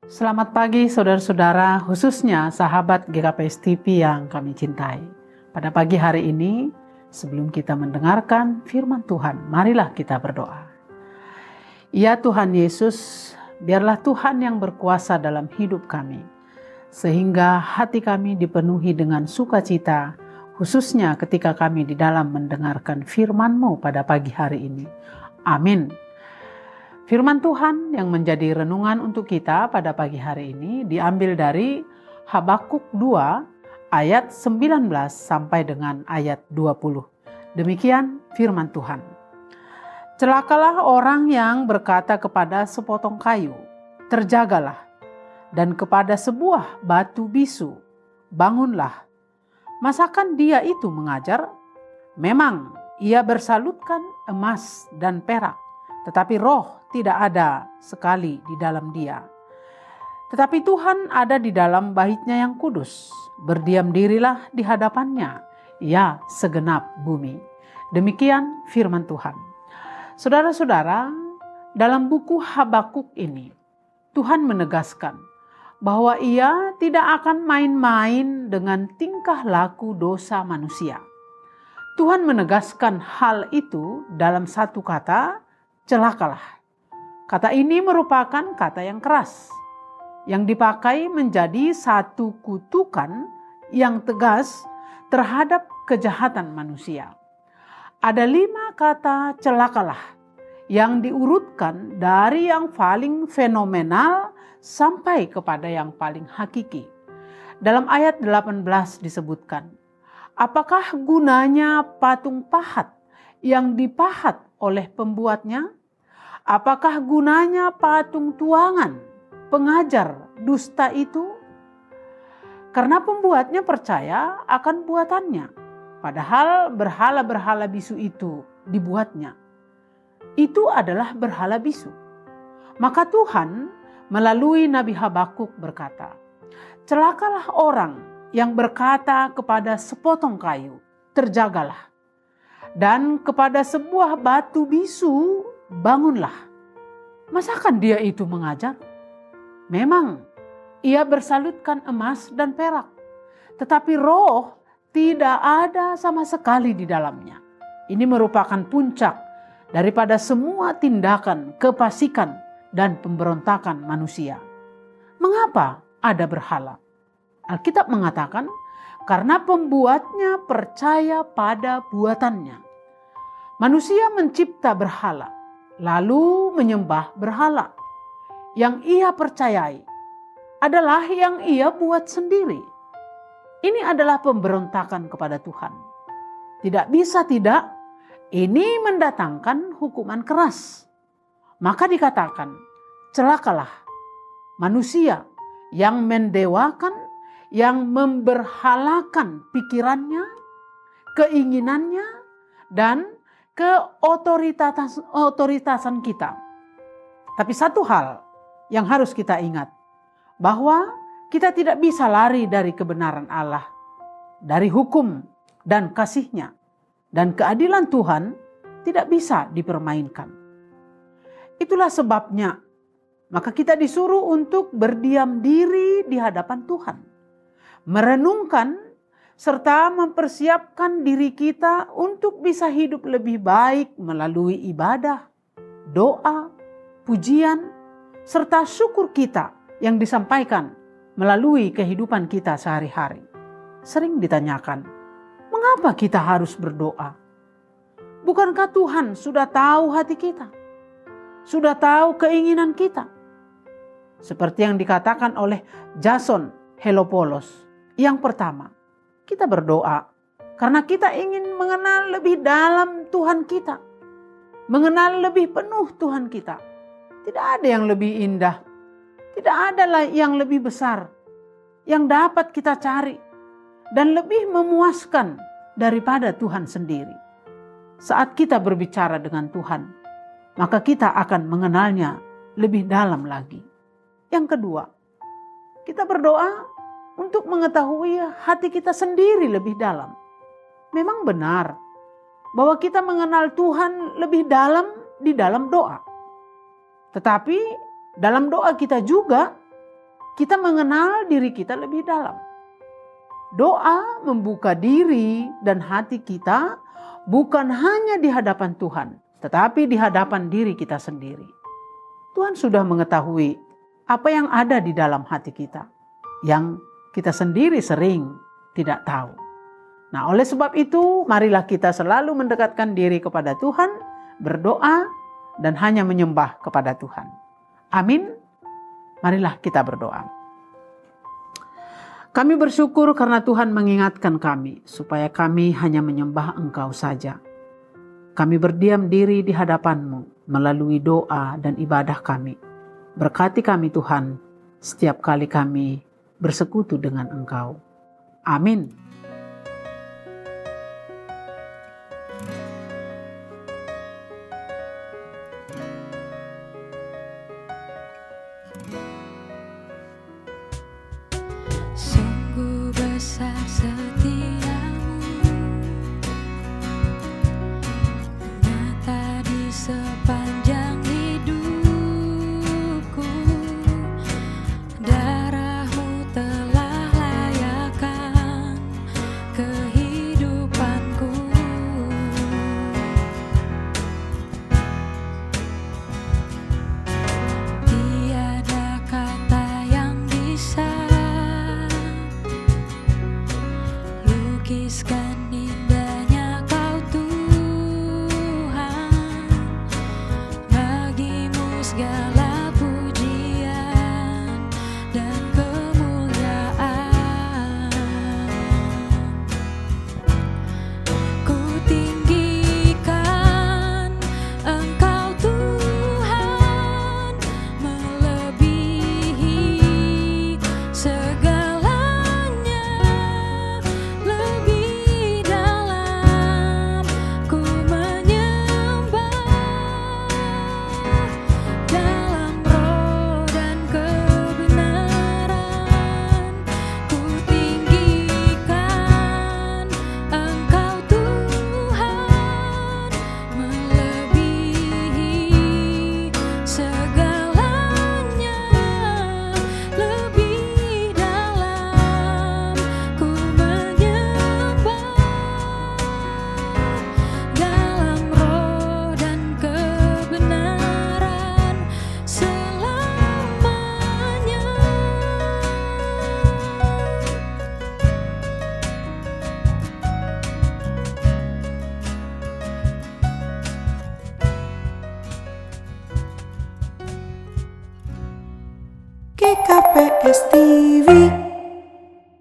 Selamat pagi saudara-saudara, khususnya sahabat GKPS TV yang kami cintai. Pada pagi hari ini, sebelum kita mendengarkan firman Tuhan, marilah kita berdoa. Ya Tuhan Yesus, biarlah Tuhan yang berkuasa dalam hidup kami, sehingga hati kami dipenuhi dengan sukacita, khususnya ketika kami di dalam mendengarkan firman-Mu pada pagi hari ini. Amin. Firman Tuhan yang menjadi renungan untuk kita pada pagi hari ini diambil dari Habakuk 2 ayat 19 sampai dengan ayat 20. Demikian firman Tuhan. Celakalah orang yang berkata kepada sepotong kayu, terjagalah, dan kepada sebuah batu bisu, bangunlah. Masakan dia itu mengajar? Memang ia bersalutkan emas dan perak, tetapi roh tidak ada sekali di dalam dia. Tetapi Tuhan ada di dalam baitnya yang kudus. Berdiam dirilah di hadapannya, ya segenap bumi. Demikian firman Tuhan. Saudara-saudara, dalam buku Habakuk ini, Tuhan menegaskan bahwa ia tidak akan main-main dengan tingkah laku dosa manusia. Tuhan menegaskan hal itu dalam satu kata, celakalah. Kata ini merupakan kata yang keras, yang dipakai menjadi satu kutukan yang tegas terhadap kejahatan manusia. Ada 5 kata celakalah yang diurutkan dari yang paling fenomenal sampai kepada yang paling hakiki. Dalam ayat 18 disebutkan, apakah gunanya patung pahat yang dipahat oleh pembuatnya? Apakah gunanya patung tuangan pengajar dusta itu? Karena pembuatnya percaya akan buatannya, padahal berhala-berhala bisu itu dibuatnya. Itu adalah berhala bisu. Maka Tuhan melalui Nabi Habakuk berkata, celakalah orang yang berkata kepada sepotong kayu, terjagalah, dan kepada sebuah batu bisu, bangunlah. Masakan dia itu mengajar? Memang ia bersalutkan emas dan perak, tetapi roh tidak ada sama sekali di dalamnya. Ini merupakan puncak daripada semua tindakan kefasikan dan pemberontakan manusia. Mengapa ada berhala? Alkitab mengatakan karena pembuatnya percaya pada buatannya. Manusia mencipta berhala, lalu menyembah berhala. Yang ia percayai adalah yang ia buat sendiri. Ini adalah pemberontakan kepada Tuhan. Tidak bisa tidak, ini mendatangkan hukuman keras. Maka dikatakan, celakalah manusia yang mendewakan, yang memberhalakan pikirannya, keinginannya, dan keotoritasan kita. Tapi satu hal yang harus kita ingat, bahwa kita tidak bisa lari dari kebenaran Allah, dari hukum dan kasih-Nya, dan keadilan Tuhan tidak bisa dipermainkan. Itulah sebabnya maka kita disuruh untuk berdiam diri di hadapan Tuhan, merenungkan serta mempersiapkan diri kita untuk bisa hidup lebih baik melalui ibadah, doa, pujian, serta syukur kita yang disampaikan melalui kehidupan kita sehari-hari. Sering ditanyakan, mengapa kita harus berdoa? Bukankah Tuhan sudah tahu hati kita? Sudah tahu keinginan kita? Seperti yang dikatakan oleh Jason Helopoulos. Yang pertama, kita berdoa karena kita ingin mengenal lebih dalam Tuhan kita. Mengenal lebih penuh Tuhan kita. Tidak ada yang lebih indah. Tidak ada yang lebih besar yang dapat kita cari dan lebih memuaskan daripada Tuhan sendiri. Saat kita berbicara dengan Tuhan, maka kita akan mengenalnya lebih dalam lagi. Yang kedua, kita berdoa untuk mengetahui hati kita sendiri lebih dalam. Memang benar bahwa kita mengenal Tuhan lebih dalam di dalam doa. Tetapi dalam doa kita juga kita mengenal diri kita lebih dalam. Doa membuka diri dan hati kita bukan hanya di hadapan Tuhan, tetapi di hadapan diri kita sendiri. Tuhan sudah mengetahui apa yang ada di dalam hati kita, yang kita sendiri sering tidak tahu. Nah, oleh sebab itu, marilah kita selalu mendekatkan diri kepada Tuhan, berdoa, dan hanya menyembah kepada Tuhan. Amin. Marilah kita berdoa. Kami bersyukur karena Tuhan mengingatkan kami, supaya kami hanya menyembah Engkau saja. Kami berdiam diri di hadapan-Mu melalui doa dan ibadah kami. Berkati kami Tuhan, setiap kali kami bersekutu dengan Engkau. Amin. Sungguh besar setiamu, nyata di sepanjang hidupku. Darahmu telah layakkan kehidupanku. Tiada kata yang bisa lukiskan indahnya Kau Tuhan. Bagimu segala pujian dan kemuliaan. Ku tinggikan Engkau Tuhan, melebihi segalanya. Lebih dalam ku menyembah, dalam roh dan kebenaran. Ku tinggikan Engkau Tuhan, melebihi segalanya. Lebih dalam ku menyembah, dalam roh dan kebenaran selamanya. GKPS